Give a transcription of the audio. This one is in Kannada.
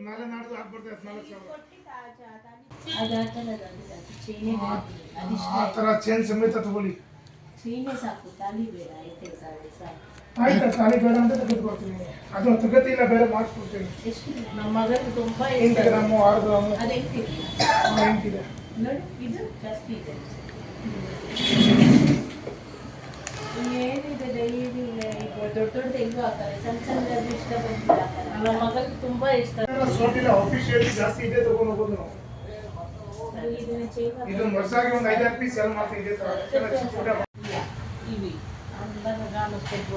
ನಾಳೆ ನಾಡ್ದು ಆಗ್ಬಾರ್ದು 14,000 ಆ ಥರ ಚೇನ್ ಸಮೇತ ತಗೊಳ್ಳಿ. ಚೀನೆ ಸಾಕು, ತಾಲಿ ಬೇಡ. ಆಯ್ತಾ, ತಾಲಿ ಬೇಡ ಅಂತ ತೆಗೆದು ಕೊಡ್ತೀನಿ. ಅದು ತಗತಿಲ್ಲ, ಬೇರೆ ಮಾಡಿಸ್ಕೊಡ್ತೀನಿ. ನಮ್ಮ ಮಗನಿಗೆ ತುಂಬಾ 8 ಗ್ರಾಮು 6 ಗ್ರಾಮು ಅದು ಎಂಟಿದೆ ನೋಡಿ, ಇದು ಜಾಸ್ತಿ ಇದೆ. ಏನಿದೆ ಡೈಲಿ ದೊಡ್ಡ ಹೆಂಗು ಹಾಕ್ತಾರೆ, ಸಣ್ಣ ಸಣ್ಣದಾದ್ರೂ ಇಷ್ಟ ಬಂದಿಲ್ಲ. ನಮ್ಮ ಮಗನಿಗೆ ತುಂಬಾ ಇಷ್ಟ. ಸೋಟಿಲ್ಲ ಆಫೀಷಿಯಲ್ ಜಾಸ್ತಿ ಇದೆ, ತಗೊಂಡು ಹೋಗೋದು ನಾವು. ಇದು ವರ್ಷಾಗಿ ಒಂದು 5-6 ಪೀಸ್ ಸೆಲ್ ಮಾಡ್ತಾ ಇದೆ ತರ ಇವಿ ಅಂದಾಗ ನಾನು ಸ್ಟೆಪ್